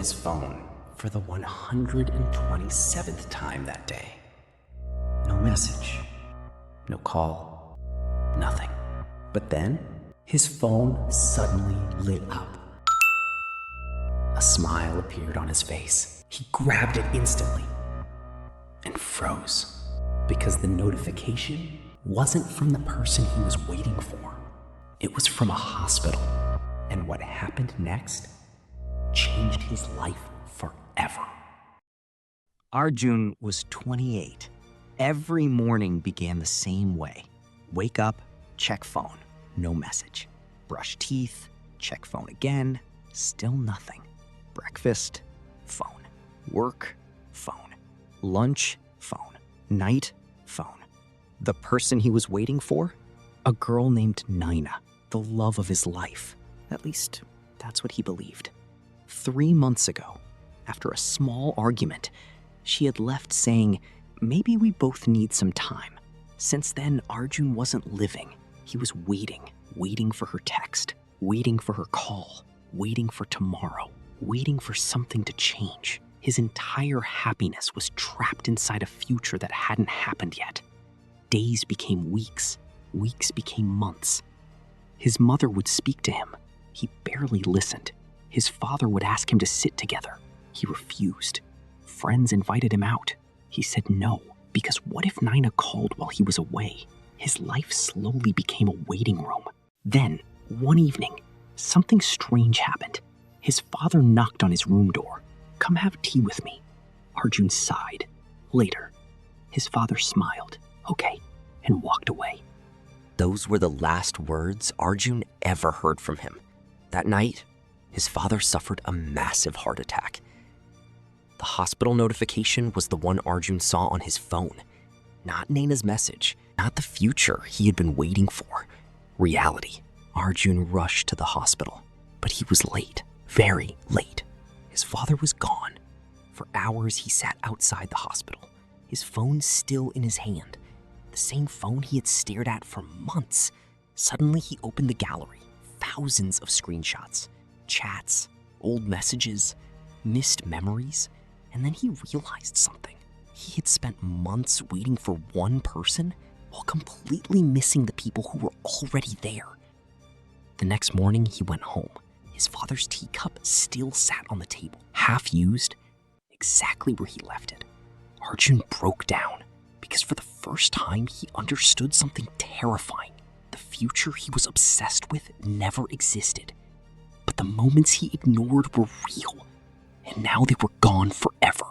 his phone for the 127th time that day. No message, no call, nothing. But then, his phone suddenly lit up. A smile appeared on his face. He grabbed it instantly and froze because the notification wasn't from the person he was waiting for. It was from a hospital, and what happened next changed his life forever. Arjun was 28. Every morning began the same way. Wake up, check phone, no message. Brush teeth, check phone again, still nothing. Breakfast, phone. Work, phone. Lunch, phone. Night, phone. The person he was waiting for? A girl named Nina, the love of his life. At least, that's what he believed. 3 months ago, after a small argument, she had left saying, maybe we both need some time. Since then, Arjun wasn't living. He was waiting for her text, waiting for her call, waiting for tomorrow, waiting for something to change. His entire happiness was trapped inside a future that hadn't happened yet. Days became weeks, weeks became months. His mother would speak to him. He barely listened. His father would ask him to sit together. He refused. Friends invited him out. He said no, because what if Nina called while he was away? His life slowly became a waiting room. Then, one evening, something strange happened. His father knocked on his room door. "Come have tea with me." Arjun sighed. Later, his father smiled. "Okay," and walked away. Those were the last words Arjun ever heard from him. That night, his father suffered a massive heart attack. The hospital notification was the one Arjun saw on his phone. Not Naina's message, not the future he had been waiting for. Reality. Arjun rushed to the hospital, but he was late, very late. His father was gone. For hours, he sat outside the hospital, his phone still in his hand. The same phone he had stared at for months. Suddenly, he opened the gallery. Thousands of screenshots, chats, old messages, missed memories. And then he realized something. He had spent months waiting for one person while completely missing the people who were already there. The next morning, he went home. His father's teacup still sat on the table, half used, exactly where he left it. Arjun broke down because for the first time, he understood something terrifying. The future he was obsessed with never existed. But the moments he ignored were real, and now they were gone forever.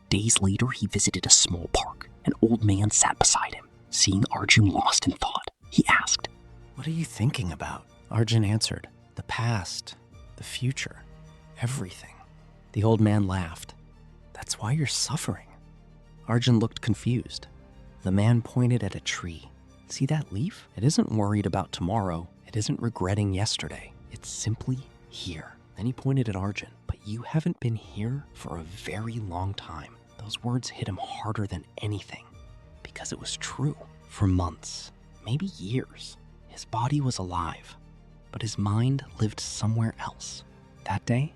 Days later, he visited a small park. An old man sat beside him. Seeing Arjun lost in thought, he asked, "What are you thinking about?" Arjun answered, "The past, the future, everything." The old man laughed. "That's why you're suffering." Arjun looked confused. The man pointed at a tree. "See that leaf? It isn't worried about tomorrow. It isn't regretting yesterday. It's simply here." Then he pointed at Arjun. "But you haven't been here for a very long time." Those words hit him harder than anything because it was true. For months, maybe years, his body was alive, but his mind lived somewhere else. That day,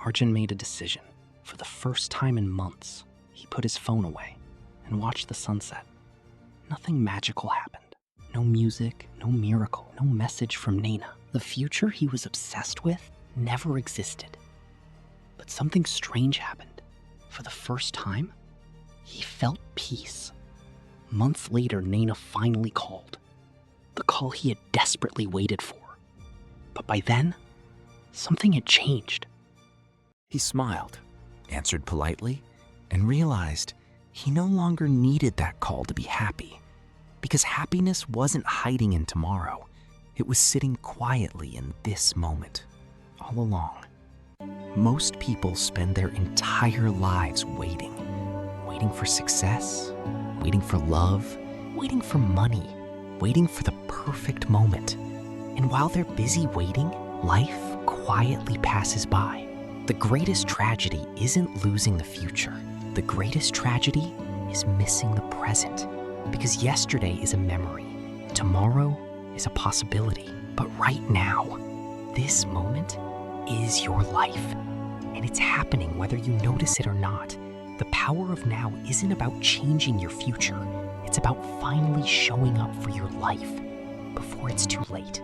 Arjun made a decision. For the first time in months, he put his phone away and watched the sunset. Nothing magical happened. No music, no miracle, no message from Nina. The future he was obsessed with never existed. But something strange happened. For the first time, he felt peace. Months later, Nina finally called. The call he had desperately waited for. But by then, something had changed. He smiled, answered politely, and realized he no longer needed that call to be happy, because happiness wasn't hiding in tomorrow. It was sitting quietly in this moment, all along. Most people spend their entire lives waiting for success, waiting for love, waiting for money, waiting for the perfect moment. And while they're busy waiting, life quietly passes by. The greatest tragedy isn't losing the future. The greatest tragedy is missing the present. Because yesterday is a memory, tomorrow is a possibility. But right now, this moment is your life. And it's happening whether you notice it or not. The power of now isn't about changing your future. It's about finally showing up for your life before it's too late.